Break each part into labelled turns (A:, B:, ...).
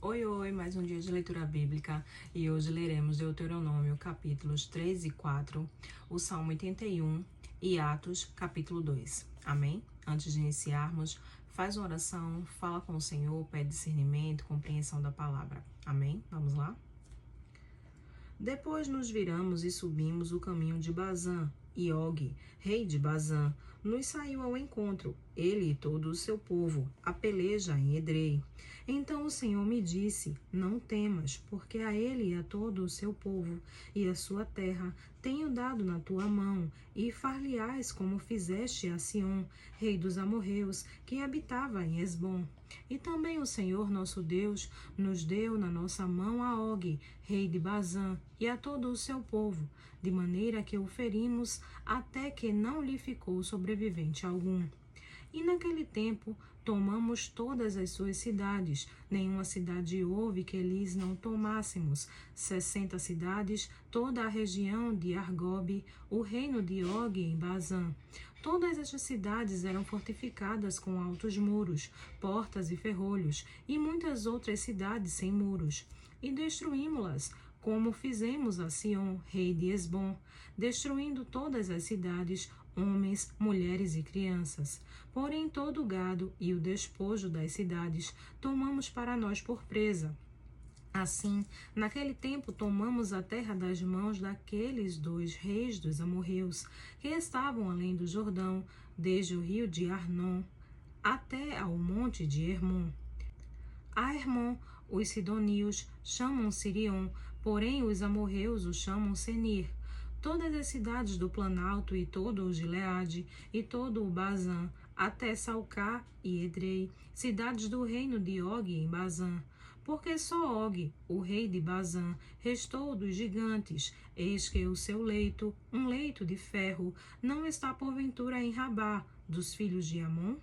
A: Oi, oi, mais um dia de leitura bíblica e hoje leremos Deuteronômio capítulos 3 e 4, o Salmo 81 e Atos capítulo 2. Amém? Antes de iniciarmos, faz uma oração, fala com o Senhor, pede discernimento, compreensão da palavra. Amém? Vamos lá? Depois nos viramos e subimos o caminho de Bazã, e Og, rei de Bazã, nos saiu ao encontro, ele e todo o seu povo, a peleja em Edrei. Então o Senhor me disse: não temas, porque a ele e a todo o seu povo e a sua terra tenho dado na tua mão, e far-lhe-ás como fizeste a Sión, rei dos amorreus, que habitava em Hesbom. E também o Senhor nosso Deus nos deu na nossa mão a Og, rei de Bazã, e a todo o seu povo, de maneira que o ferimos até que não lhe ficou sobrevivente algum. E naquele tempo tomamos todas as suas cidades, nenhuma cidade houve que lhes não tomássemos. 60 cidades, toda a região de Argobe, o reino de Og em Bazã. Todas estas cidades eram fortificadas com altos muros, portas e ferrolhos, e muitas outras cidades sem muros. E destruímos-las, como fizemos a Sión, rei de Hesbom, destruindo todas as cidades, homens, mulheres e crianças. Porém, todo o gado e o despojo das cidades tomamos para nós por presa. Assim, naquele tempo tomamos a terra das mãos daqueles 2 reis dos amorreus, que estavam além do Jordão, desde o rio de Arnon até ao monte de Hermon. A Hermon, os sidonios chamam Sirion, porém os amorreus o chamam Senir. Todas as cidades do Planalto e todo o Gileade e todo o Bazã, até Salcá e Edrei, cidades do reino de Og em Bazã. Porque só Og, o rei de Bazã, restou dos gigantes, eis que o seu leito, um leito de ferro, não está porventura em Rabá, dos filhos de Amon?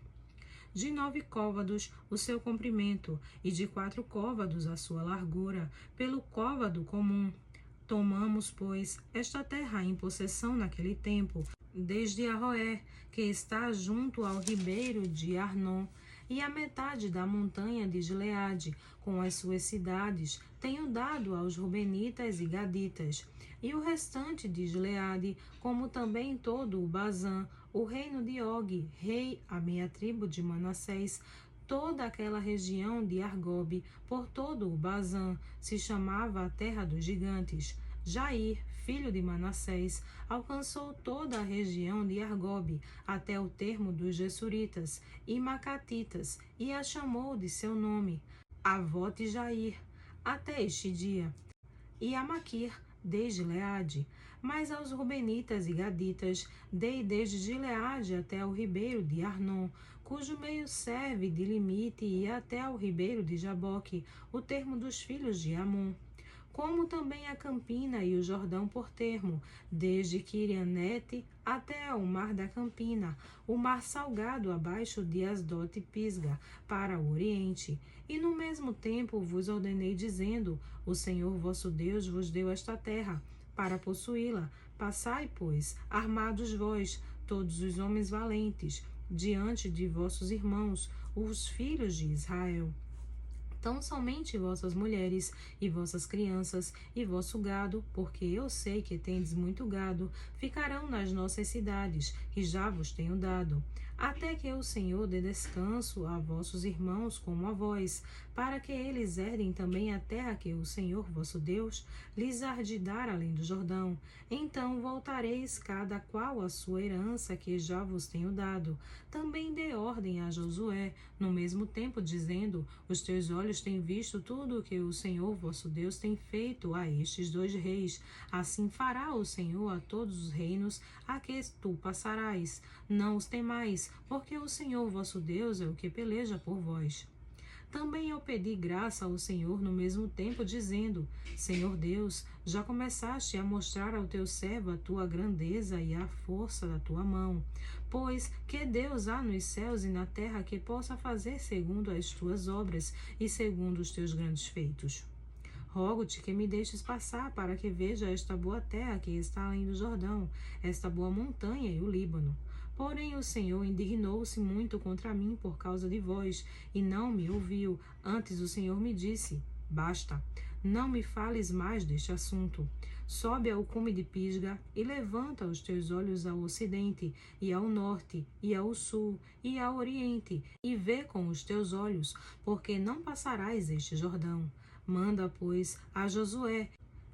A: De 9 côvados o seu comprimento, e de 4 côvados a sua largura, pelo côvado comum. Tomamos, pois, esta terra em possessão naquele tempo, desde Aroé, que está junto ao ribeiro de Arnon, e a metade da montanha de Gileade, com as suas cidades, tenho dado aos Rubenitas e Gaditas, e o restante de Gileade, como também todo o Bazã, o reino de Og, rei, a minha tribo de Manassés, toda aquela região de Argobe, por todo o Bazã, se chamava a terra dos gigantes. Jair, filho de Manassés, alcançou toda a região de Argobe, até o termo dos Gessuritas e Macatitas, e a chamou de seu nome, Avote Jair, até este dia. E a Maquir, desde Gileade. Mas aos Rubenitas e Gaditas, dei desde Gileade até ao ribeiro de Arnon, cujo meio serve de limite, e até ao ribeiro de Jaboque, o termo dos filhos de Amon. Como também a Campina e o Jordão por termo, desde Quirianete até ao mar da Campina, o mar salgado abaixo de Asdote e Pisga, para o oriente. E no mesmo tempo vos ordenei, dizendo: o Senhor vosso Deus vos deu esta terra, para possuí-la. Passai, pois, armados vós, todos os homens valentes, diante de vossos irmãos, os filhos de Israel. Tão somente vossas mulheres e vossas crianças e vosso gado, porque eu sei que tendes muito gado, ficarão nas nossas cidades, que já vos tenho dado, até que o Senhor dê descanso a vossos irmãos como a vós, para que eles herdem também a terra que o Senhor vosso Deus lhes há de dar além do Jordão. Então voltareis cada qual à sua herança que já vos tenho dado. Também dê ordem a Josué, no mesmo tempo, dizendo: os teus olhos têm visto tudo o que o Senhor vosso Deus tem feito a estes 2 reis. Assim fará o Senhor a todos os reinos a que tu passarás. Não os temais, porque o Senhor vosso Deus é o que peleja por vós. Também eu pedi graça ao Senhor no mesmo tempo, dizendo: Senhor Deus, já começaste a mostrar ao teu servo a tua grandeza e a força da tua mão. Pois que Deus há nos céus e na terra que possa fazer segundo as tuas obras e segundo os teus grandes feitos. Rogo-te que me deixes passar, para que veja esta boa terra que está além do Jordão, esta boa montanha e o Líbano. Porém o Senhor indignou-se muito contra mim por causa de vós, e não me ouviu. Antes o Senhor me disse: basta, não me fales mais deste assunto. Sobe ao cume de Pisga e levanta os teus olhos ao ocidente, e ao norte, e ao sul, e ao oriente, e vê com os teus olhos, porque não passarás este Jordão. Manda, pois, a Josué,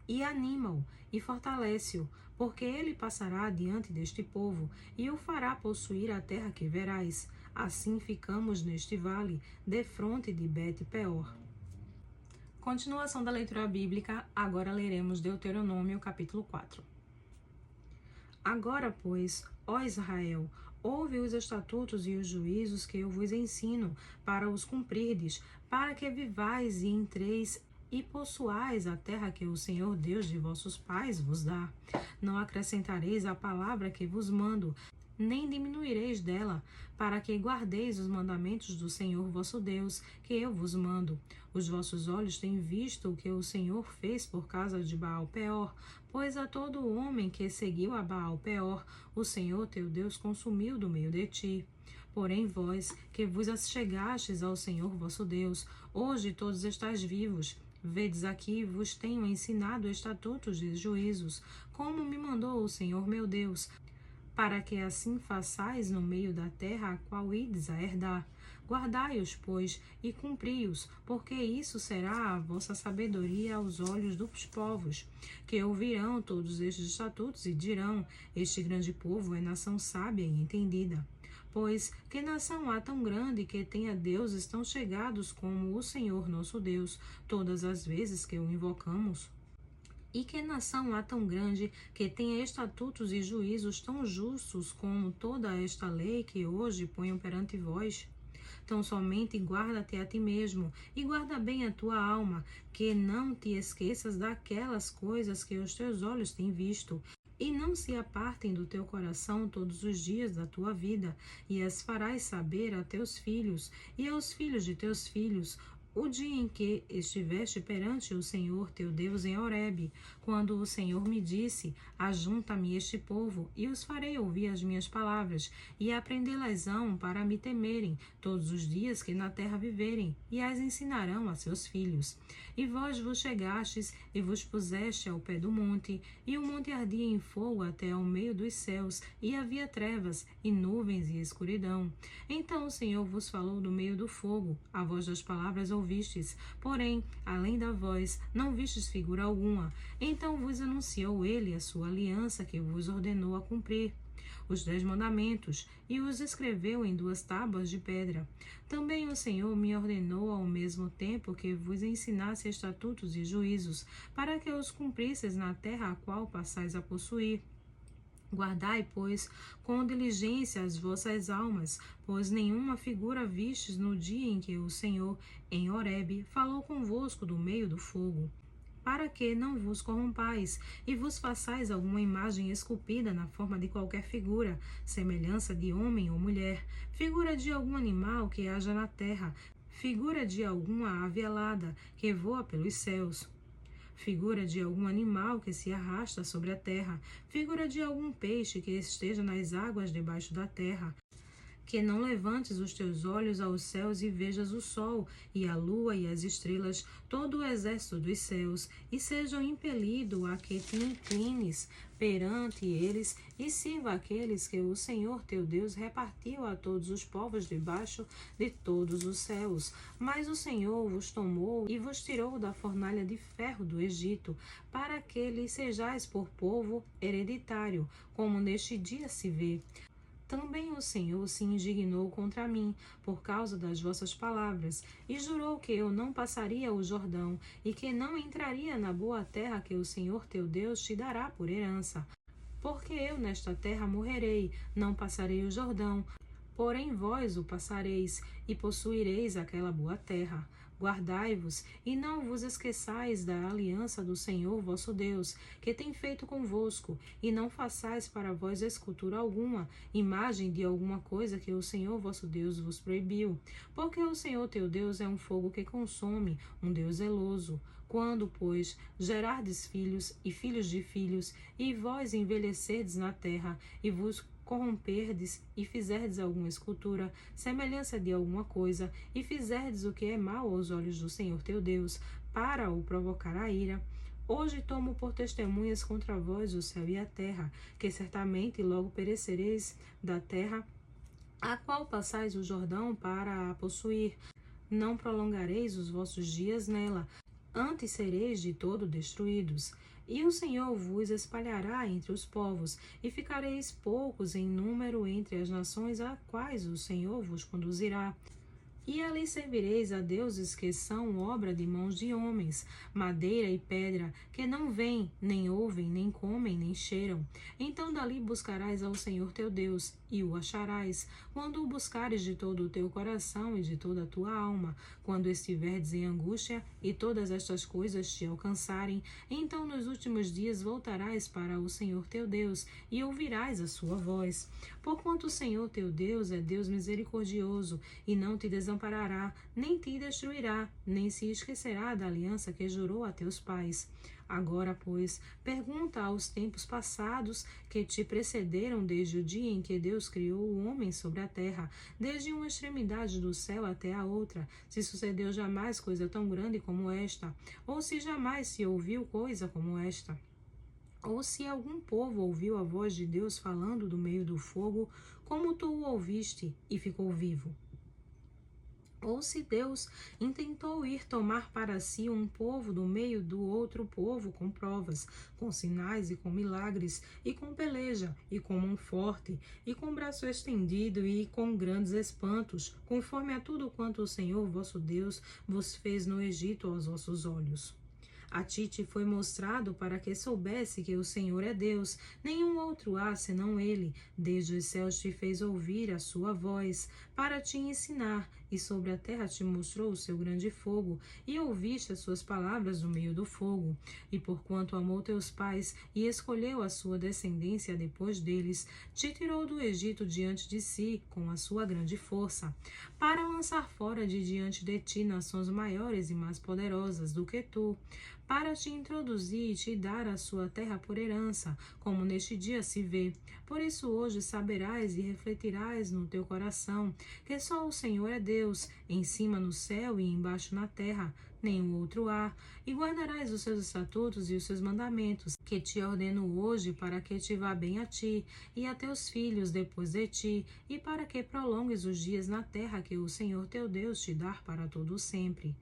A: e anima-o, e fortalece-o, porque ele passará diante deste povo, e o fará possuir a terra que verás. Assim ficamos neste vale, defronte de Bet-peor. Continuação da leitura bíblica, agora leremos Deuteronômio, capítulo 4. Agora, pois, ó Israel, ouve os estatutos e os juízos que eu vos ensino, para os cumprirdes, para que vivais e entreis e possuais a terra que o Senhor Deus de vossos pais vos dá. Não acrescentareis a palavra que vos mando, nem diminuireis dela, para que guardeis os mandamentos do Senhor vosso Deus, que eu vos mando. Os vossos olhos têm visto o que o Senhor fez por causa de Baal-peor, pois a todo homem que seguiu a Baal-peor, o Senhor teu Deus consumiu do meio de ti. Porém vós, que vos achegastes ao Senhor vosso Deus, hoje todos estáis vivos. Vedes aqui, vos tenho ensinado estatutos e juízos, como me mandou o Senhor meu Deus, para que assim façais no meio da terra a qual ides a herdar. Guardai-os, pois, e cumpri-os, porque isso será a vossa sabedoria aos olhos dos povos, que ouvirão todos estes estatutos e dirão: este grande povo é nação sábia e entendida. Pois que nação há tão grande que tenha deuses tão chegados como o Senhor nosso Deus, todas as vezes que o invocamos? E que nação há tão grande que tenha estatutos e juízos tão justos como toda esta lei que hoje ponho perante vós? Tão somente guarda-te a ti mesmo, e guarda bem a tua alma, que não te esqueças daquelas coisas que os teus olhos têm visto, e não se apartem do teu coração todos os dias da tua vida, e as farás saber a teus filhos, e aos filhos de teus filhos, o dia em que estiveste perante o Senhor teu Deus em Horebe, quando o Senhor me disse: ajunta-me este povo, e os farei ouvir as minhas palavras, e aprendê-las-ão para me temerem todos os dias que na terra viverem, e as ensinarão a seus filhos. E vós vos chegastes e vos puseste ao pé do monte, e o monte ardia em fogo até ao meio dos céus, e havia trevas, e nuvens e escuridão. Então o Senhor vos falou do meio do fogo, a voz das palavras ouvistes, porém, além da voz, não vistes figura alguma. Então vos anunciou ele a sua aliança que vos ordenou a cumprir, os 10 mandamentos, e os escreveu em 2 tábuas de pedra. Também o Senhor me ordenou ao mesmo tempo que vos ensinasse estatutos e juízos, para que os cumprisseis na terra a qual passais a possuir. Guardai, pois, com diligência as vossas almas, pois nenhuma figura vistes no dia em que o Senhor, em Horebe, falou convosco do meio do fogo, para que não vos corrompais, e vos façais alguma imagem esculpida na forma de qualquer figura, semelhança de homem ou mulher, figura de algum animal que haja na terra, figura de alguma ave alada que voa pelos céus, figura de algum animal que se arrasta sobre a terra, figura de algum peixe que esteja nas águas debaixo da terra. Que não levantes os teus olhos aos céus e vejas o sol, e a lua e as estrelas, todo o exército dos céus, e sejam impelidos a que te inclines perante eles, e sirva aqueles que o Senhor teu Deus repartiu a todos os povos debaixo de todos os céus. Mas o Senhor vos tomou e vos tirou da fornalha de ferro do Egito, para que lhe sejais por povo hereditário, como neste dia se vê. Também o Senhor se indignou contra mim, por causa das vossas palavras, e jurou que eu não passaria o Jordão, e que não entraria na boa terra que o Senhor teu Deus te dará por herança. Porque eu nesta terra morrerei, não passarei o Jordão, porém vós o passareis, e possuireis aquela boa terra. Guardai-vos, e não vos esqueçais da aliança do Senhor vosso Deus, que tem feito convosco, e não façais para vós escultura alguma, imagem de alguma coisa que o Senhor vosso Deus vos proibiu. Porque o Senhor teu Deus é um fogo que consome, um Deus zeloso. Quando, pois, gerardes filhos e filhos de filhos, e vós envelhecerdes na terra, e vos corromperdes e fizerdes alguma escultura, semelhança de alguma coisa, e fizerdes o que é mal aos olhos do Senhor teu Deus, para o provocar a ira, hoje tomo por testemunhas contra vós o céu e a terra, que certamente logo perecereis da terra a qual passais o Jordão para a possuir. Não prolongareis os vossos dias nela, antes sereis de todo destruídos. E o Senhor vos espalhará entre os povos, e ficareis poucos em número entre as nações a quais o Senhor vos conduzirá. E ali servireis a deuses que são obra de mãos de homens, madeira e pedra, que não veem, nem ouvem, nem comem, nem cheiram. Então dali buscarás ao Senhor teu Deus, e o acharás, quando o buscares de todo o teu coração e de toda a tua alma, quando estiverdes em angústia, e todas estas coisas te alcançarem. Então nos últimos dias voltarás para o Senhor teu Deus, e ouvirás a sua voz. Porquanto o Senhor teu Deus é Deus misericordioso, e não te desamparará, nem te destruirá, nem se esquecerá da aliança que jurou a teus pais. Agora, pois, pergunta aos tempos passados que te precederam desde o dia em que Deus criou o homem sobre a terra, desde uma extremidade do céu até a outra, se sucedeu jamais coisa tão grande como esta, ou se jamais se ouviu coisa como esta. Ou se algum povo ouviu a voz de Deus falando do meio do fogo, como tu o ouviste e ficou vivo. Ou se Deus intentou ir tomar para si um povo do meio do outro povo com provas, com sinais e com milagres, e com peleja, e com mão forte, e com braço estendido, e com grandes espantos, conforme a tudo quanto o Senhor vosso Deus vos fez no Egito aos vossos olhos. A ti te foi mostrado para que soubesse que o Senhor é Deus, nenhum outro há senão Ele. Desde os céus te fez ouvir a sua voz, para te ensinar, e sobre a terra te mostrou o seu grande fogo, e ouviste as suas palavras no meio do fogo. E porquanto amou teus pais, e escolheu a sua descendência depois deles, te tirou do Egito diante de si, com a sua grande força, para lançar fora de diante de ti nações maiores e mais poderosas do que tu, para te introduzir e te dar a sua terra por herança, como neste dia se vê. Por isso hoje saberás e refletirás no teu coração que só o Senhor é Deus, em cima no céu e embaixo na terra, nenhum outro há, e guardarás os seus estatutos e os seus mandamentos, que te ordeno hoje, para que te vá bem a ti e a teus filhos depois de ti, e para que prolongues os dias na terra que o Senhor teu Deus te dá para todo sempre.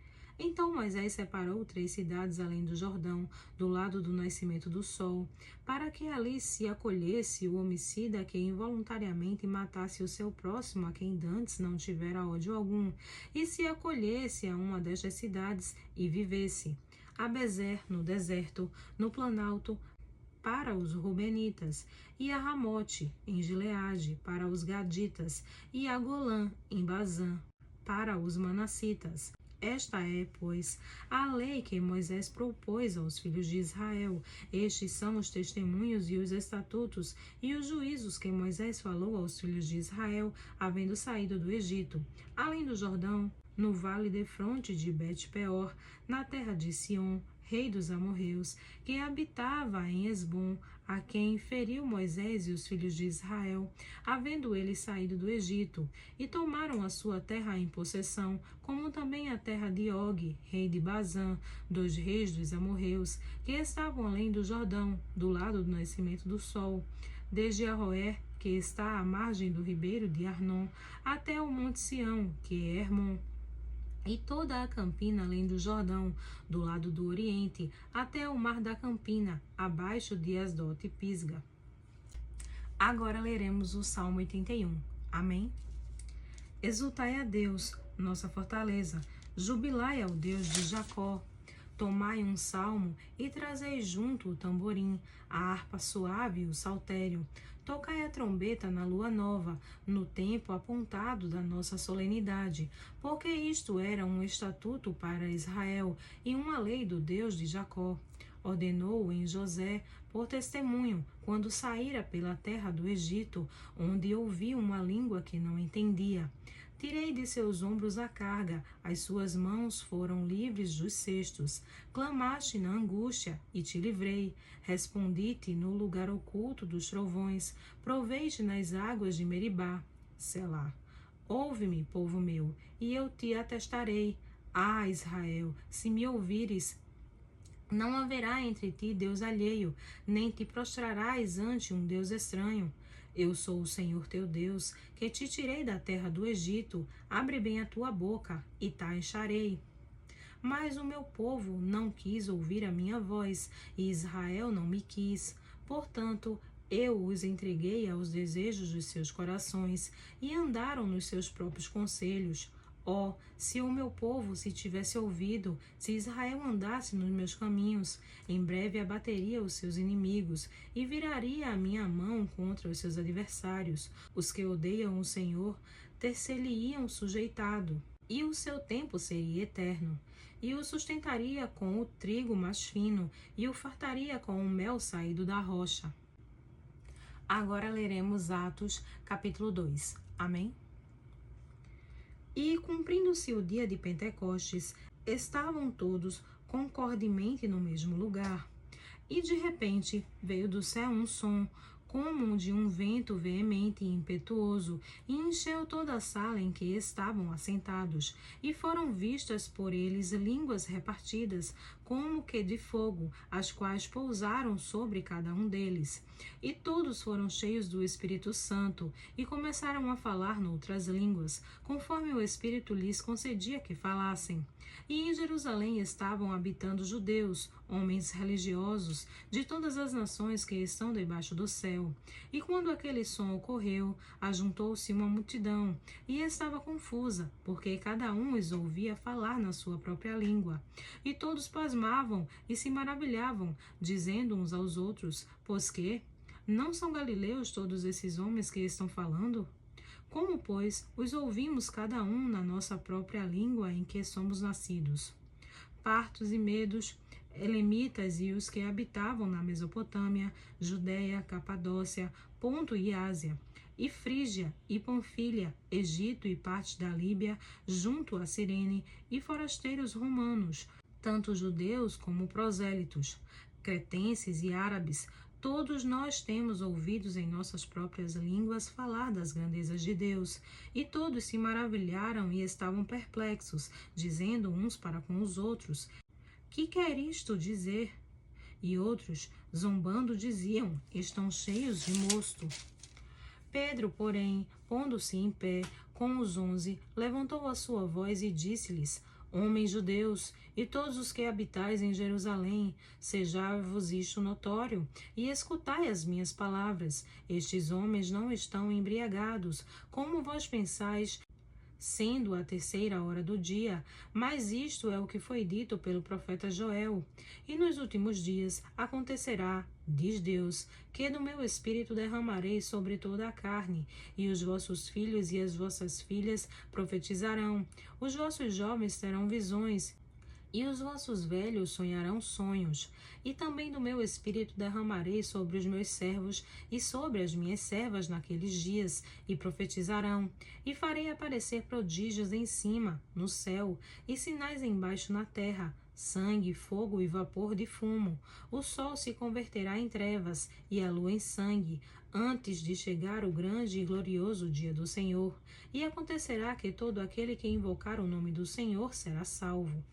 A: Então Moisés separou 3 cidades além do Jordão, do lado do nascimento do sol, para que ali se acolhesse o homicida que involuntariamente matasse o seu próximo a quem dantes não tivera ódio algum, e se acolhesse a uma destas cidades e vivesse. A Bezer, no deserto, no planalto, para os Rubenitas, e a Ramote, em Gileade, para os Gaditas, e a Golã, em Bazã, para os Manassitas. Esta é, pois, a lei que Moisés propôs aos filhos de Israel. Estes são os testemunhos e os estatutos e os juízos que Moisés falou aos filhos de Israel, havendo saído do Egito, além do Jordão, no vale defronte de Bet-peor, na terra de Sion, rei dos amorreus, que habitava em Esbom, a quem feriu Moisés e os filhos de Israel, havendo eles saído do Egito, e tomaram a sua terra em possessão, como também a terra de Og, rei de Bazã, dos reis dos amorreus, que estavam além do Jordão, do lado do nascimento do sol, desde Aroer, que está à margem do ribeiro de Arnon, até o monte Sião, que é Hermon, e toda a campina além do Jordão, do lado do oriente, até o mar da Campina, abaixo de Asdote e Pisga. Agora leremos o Salmo 81. Amém? Exultai a Deus, nossa fortaleza, jubilai ao Deus de Jacó. Tomai um salmo e trazei junto o tamborim, a harpa suave e o saltério. Tocai a trombeta na lua nova, no tempo apontado da nossa solenidade, porque isto era um estatuto para Israel e uma lei do Deus de Jacó. Ordenou em José por testemunho, quando saíra pela terra do Egito, onde ouviu uma língua que não entendia. Tirei de seus ombros a carga, as suas mãos foram livres dos cestos. Clamaste na angústia, e te livrei. Respondi-te no lugar oculto dos trovões. Provei-te nas águas de Meribá. Selá. Ouve-me, povo meu, e eu te atestarei. Ah, Israel, se me ouvires, não haverá entre ti Deus alheio, nem te prostrarás ante um Deus estranho. Eu sou o Senhor teu Deus, que te tirei da terra do Egito. Abre bem a tua boca, e te encherei. Mas o meu povo não quis ouvir a minha voz, e Israel não me quis. Portanto, eu os entreguei aos desejos dos seus corações, e andaram nos seus próprios conselhos. Oh, se o meu povo se tivesse ouvido, se Israel andasse nos meus caminhos, em breve abateria os seus inimigos e viraria a minha mão contra os seus adversários. Os que odeiam o Senhor ter-se-lhe-iam sujeitado, e o seu tempo seria eterno. E o sustentaria com o trigo mais fino, e o fartaria com o mel saído da rocha. Agora leremos Atos, capítulo 2. Amém? E, cumprindo-se o dia de Pentecostes, estavam todos concordemente no mesmo lugar. E, de repente, veio do céu um som, como de um vento veemente e impetuoso, e encheu toda a sala em que estavam assentados. E foram vistas por eles línguas repartidas, como que de fogo, as quais pousaram sobre cada um deles. E todos foram cheios do Espírito Santo, e começaram a falar noutras línguas, conforme o Espírito lhes concedia que falassem. E em Jerusalém estavam habitando judeus, homens religiosos, de todas as nações que estão debaixo do céu. E quando aquele som ocorreu, ajuntou-se uma multidão, e estava confusa, porque cada um os ouvia falar na sua própria língua. E todos pasmavam e se maravilhavam, dizendo uns aos outros: pois que? Não são galileus todos esses homens que estão falando? Como, pois, os ouvimos cada um na nossa própria língua em que somos nascidos? Partos e medos, elemitas e os que habitavam na Mesopotâmia, Judéia, Capadócia, Ponto e Ásia, e Frígia e Panfilha, Egito e parte da Líbia, junto a Cirene, e forasteiros romanos, tanto judeus como prosélitos, cretenses e árabes, todos nós temos ouvidos em nossas próprias línguas falar das grandezas de Deus. E todos se maravilharam e estavam perplexos, dizendo uns para com os outros: que quer isto dizer? E outros, zombando, diziam: estão cheios de mosto. Pedro, porém, pondo-se em pé com os 11, levantou a sua voz e disse-lhes: homens judeus, e todos os que habitais em Jerusalém, sejai-vos isto notório, e escutai as minhas palavras. Estes homens não estão embriagados, como vós pensais, sendo a 3ª hora do dia, mas isto é o que foi dito pelo profeta Joel. E nos últimos dias acontecerá, diz Deus, que do meu espírito derramarei sobre toda a carne, e os vossos filhos e as vossas filhas profetizarão, os vossos jovens terão visões, e os vossos velhos sonharão sonhos. E também do meu espírito derramarei sobre os meus servos e sobre as minhas servas naqueles dias, e profetizarão. E farei aparecer prodígios em cima, no céu, e sinais embaixo na terra, sangue, fogo e vapor de fumo. O sol se converterá em trevas, e a lua em sangue, antes de chegar o grande e glorioso dia do Senhor. E acontecerá que todo aquele que invocar o nome do Senhor será salvo.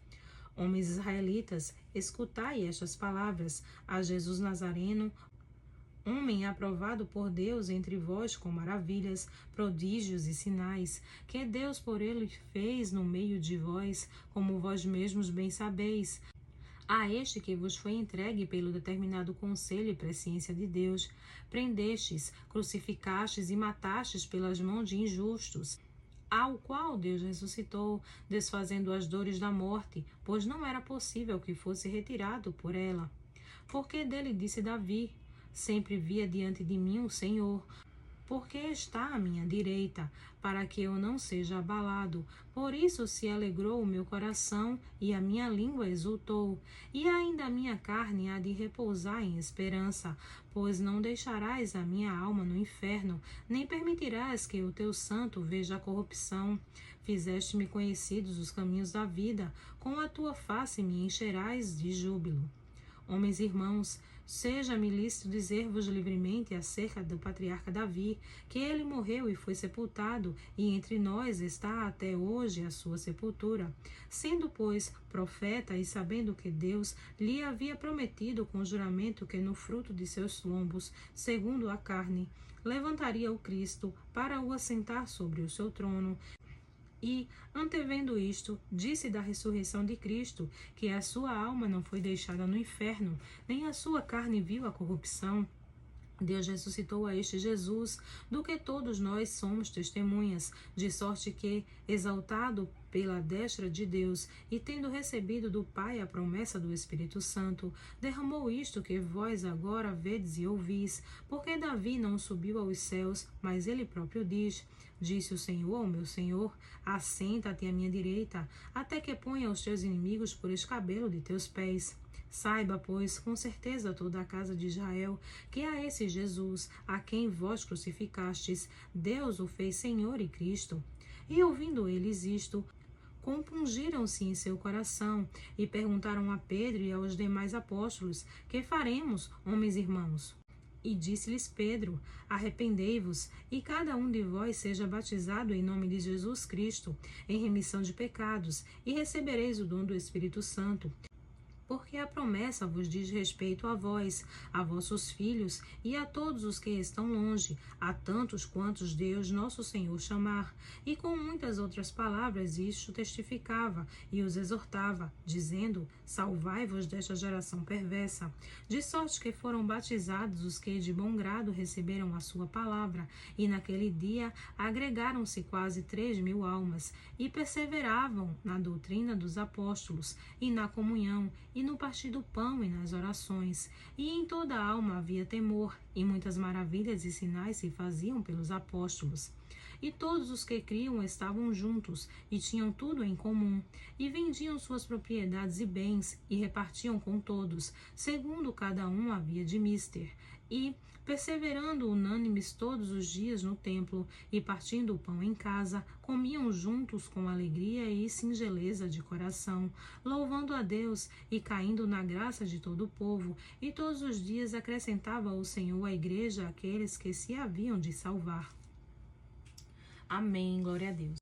A: Homens israelitas, escutai estas palavras: a Jesus Nazareno, homem aprovado por Deus entre vós com maravilhas, prodígios e sinais, que Deus por ele fez no meio de vós, como vós mesmos bem sabeis. A este que vos foi entregue pelo determinado conselho e presciência de Deus, prendestes, crucificastes e matastes pelas mãos de injustos, ao qual Deus ressuscitou, desfazendo as dores da morte, pois não era possível que fosse retirado por ela. Porque dele disse Davi: sempre via diante de mim o Senhor, porque está à minha direita, para que eu não seja abalado. Por isso se alegrou o meu coração, e a minha língua exultou. E ainda a minha carne há de repousar em esperança, pois não deixarás a minha alma no inferno, nem permitirás que o teu santo veja a corrupção. Fizeste-me conhecidos os caminhos da vida, com a tua face me encherás de júbilo. Homens e irmãos, seja-me lícito dizer-vos livremente acerca do patriarca Davi, que ele morreu e foi sepultado, e entre nós está até hoje a sua sepultura. Sendo, pois, profeta e sabendo que Deus lhe havia prometido com juramento que no fruto de seus lombos, segundo a carne, levantaria o Cristo para o assentar sobre o seu trono, e, antevendo isto, disse da ressurreição de Cristo, que a sua alma não foi deixada no inferno, nem a sua carne viu a corrupção. Deus ressuscitou a este Jesus, do que todos nós somos testemunhas, de sorte que, exaltado pela destra de Deus, e tendo recebido do Pai a promessa do Espírito Santo, derramou isto que vós agora vedes e ouvis, porque Davi não subiu aos céus, mas ele próprio diz: disse o Senhor ao meu Senhor, assenta-te à minha direita, até que ponha os teus inimigos por escabelo de teus pés. Saiba, pois, com certeza toda a casa de Israel, que a esse Jesus, a quem vós crucificastes, Deus o fez Senhor e Cristo. E ouvindo eles isto, compungiram-se em seu coração, e perguntaram a Pedro e aos demais apóstolos: que faremos, homens e irmãos? E disse-lhes Pedro: arrependei-vos, e cada um de vós seja batizado em nome de Jesus Cristo, em remissão de pecados, e recebereis o dom do Espírito Santo. Porque a promessa vos diz respeito a vós, a vossos filhos e a todos os que estão longe, a tantos quantos Deus nosso Senhor chamar. E com muitas outras palavras isto testificava e os exortava, dizendo: salvai-vos desta geração perversa. De sorte que foram batizados os que de bom grado receberam a sua palavra, e naquele dia agregaram-se quase 3.000 almas, e perseveravam na doutrina dos apóstolos, e na comunhão, e no partir do pão e nas orações. E em toda a alma havia temor, e muitas maravilhas e sinais se faziam pelos apóstolos. E todos os que criam estavam juntos, e tinham tudo em comum, e vendiam suas propriedades e bens, e repartiam com todos, segundo cada um havia de mister. E, perseverando unânimes todos os dias no templo, e partindo o pão em casa, comiam juntos com alegria e singeleza de coração, louvando a Deus e caindo na graça de todo o povo, e todos os dias acrescentava o Senhor à igreja aqueles que se haviam de salvar. Amém. Glória a Deus.